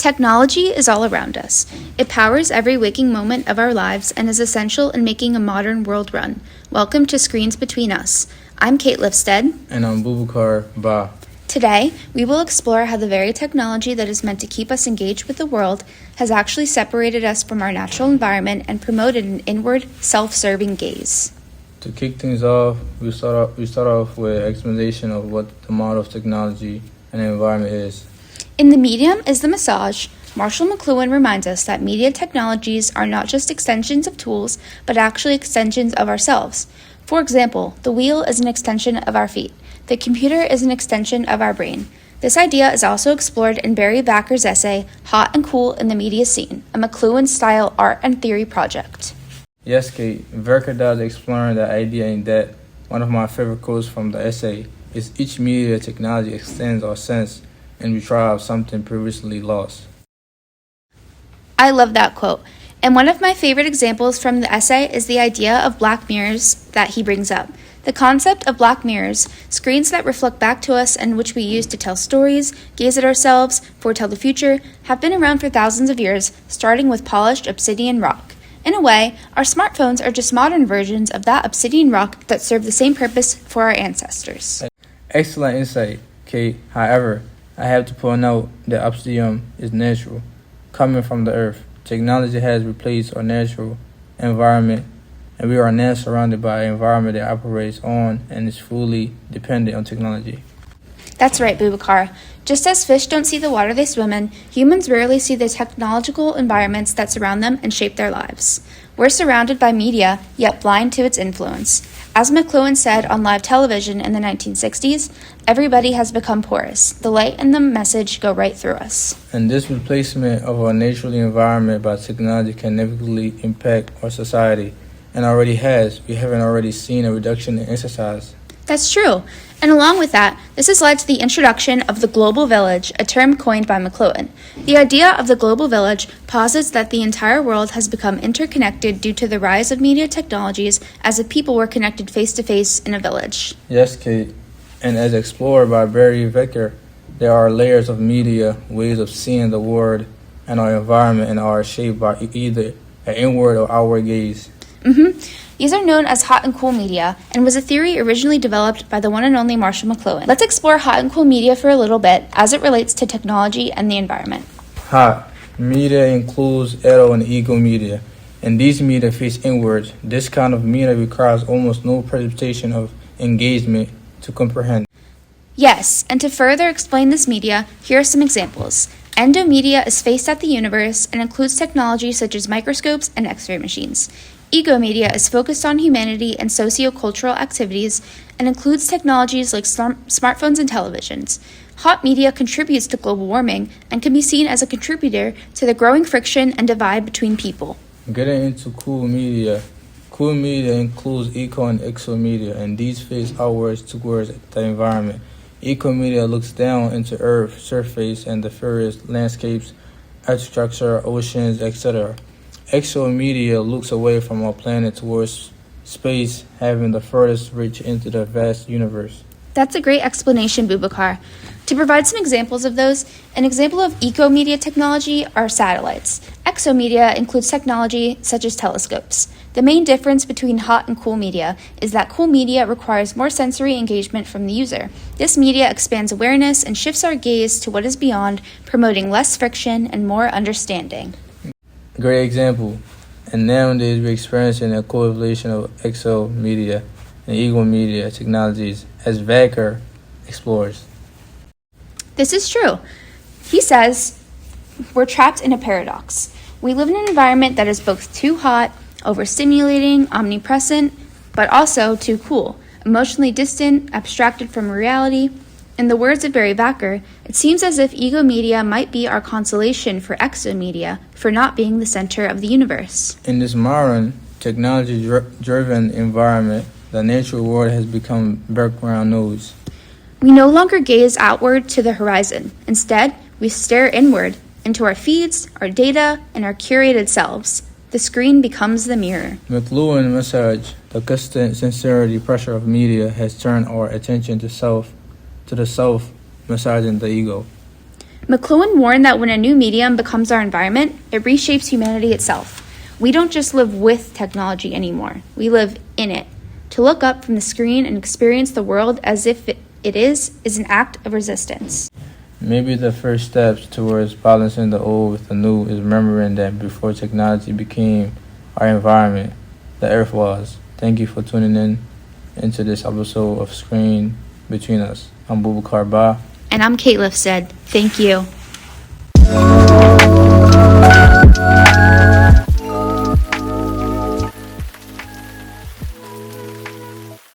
Technology is all around us. It powers every waking moment of our lives and is essential in making a modern world run. Welcome to Screens Between Us. I'm Kate Lifstead. And I'm Bubakar Ba. Today, we will explore how the very technology that is meant to keep us engaged with the world has actually separated us from our natural environment and promoted an inward, self-serving gaze. To kick things off, we start off with an explanation of what the model of technology and the environment is. In The Medium is the Massage, Marshall McLuhan reminds us that media technologies are not just extensions of tools, but actually extensions of ourselves. For example, the wheel is an extension of our feet. The computer is an extension of our brain. This idea is also explored in Barry Vacker's essay, Hot and Cool in the Media Scene, a McLuhan-style art and theory project. Yes, Kate, Vacker does explore the idea in that one of my favorite quotes from the essay is each media technology extends our sense and retrieve something previously lost. I love that quote. And one of my favorite examples from the essay is the idea of black mirrors that he brings up. The concept of black mirrors, screens that reflect back to us and which we use to tell stories, gaze at ourselves, foretell the future, have been around for thousands of years, starting with polished obsidian rock. In a way, our smartphones are just modern versions of that obsidian rock that served the same purpose for our ancestors. Excellent insight, Kate. However, I have to point out that obsidian is natural, coming from the earth. Technology has replaced our natural environment, and we are now surrounded by an environment that operates on and is fully dependent on technology. That's right, Bubakar. Just as fish don't see the water they swim in, humans rarely see the technological environments that surround them and shape their lives. We're surrounded by media, yet blind to its influence. As McLuhan said on live television in the 1960s, everybody has become porous. The light and the message go right through us. And this replacement of our natural environment by technology can negatively impact our society, and already has. We haven't already seen a reduction in exercise. That's true. And along with that, this has led to the introduction of the global village, a term coined by McLuhan. The idea of the global village posits that the entire world has become interconnected due to the rise of media technologies as if people were connected face-to-face in a village. Yes, Kate. And as explored by Barry Vacker, there are layers of media, ways of seeing the world and our environment, and are shaped by either an inward or outward gaze. These are known as hot and cool media, and was a theory originally developed by the one and only Marshall McLuhan. Let's explore hot and cool media for a little bit as it relates to technology and the environment. Hot media includes ego and ego media, and these media face inwards. This kind of media requires almost no precipitation of engagement to comprehend. Yes, and to further explain this media, here are some examples. Endomedia is faced at the universe and includes technology such as microscopes and X-ray machines. Ego media is focused on humanity and socio-cultural activities and includes technologies like smartphones and televisions. Hot media contributes to global warming and can be seen as a contributor to the growing friction and divide between people. Getting into cool media includes eco and exo media, and these face outwards towards the environment. Eco media looks down into Earth's surface and the various landscapes, architecture, oceans, etc. Exo media looks away from our planet towards space, having the furthest reach into the vast universe. That's a great explanation, Bubakar. To provide some examples of those, an example of eco-media technology are satellites. Exo-media includes technology such as telescopes. The main difference between hot and cool media is that cool media requires more sensory engagement from the user. This media expands awareness and shifts our gaze to what is beyond, promoting less friction and more understanding. Great example. And nowadays we're experiencing a co-evolution of exo media and ego media technologies as Vacker explores. This is true. He says, we're trapped in a paradox. We live in an environment that is both too hot, overstimulating, omnipresent, but also too cool, emotionally distant, abstracted from reality. In the words of Barry Vacker, it seems as if ego media might be our consolation for exo media for not being the center of the universe. In this modern, technology-driven environment, the natural world has become background noise. We no longer gaze outward to the horizon. Instead, we stare inward into our feeds, our data, and our curated selves. The screen becomes the mirror. McLuhan message, the constant sincerity pressure of media has turned our attention to the self, massaging the ego. McLuhan warned that when a new medium becomes our environment, it reshapes humanity itself. We don't just live with technology anymore, we live in it. To look up from the screen and experience the world as if it is an act of resistance. Maybe the first steps towards balancing the old with the new is remembering that before technology became our environment, the earth was. Thank you for tuning in into this episode of Screen Between Us. I'm Bubakar Ba. And I'm Kate Lifstead. Thank you.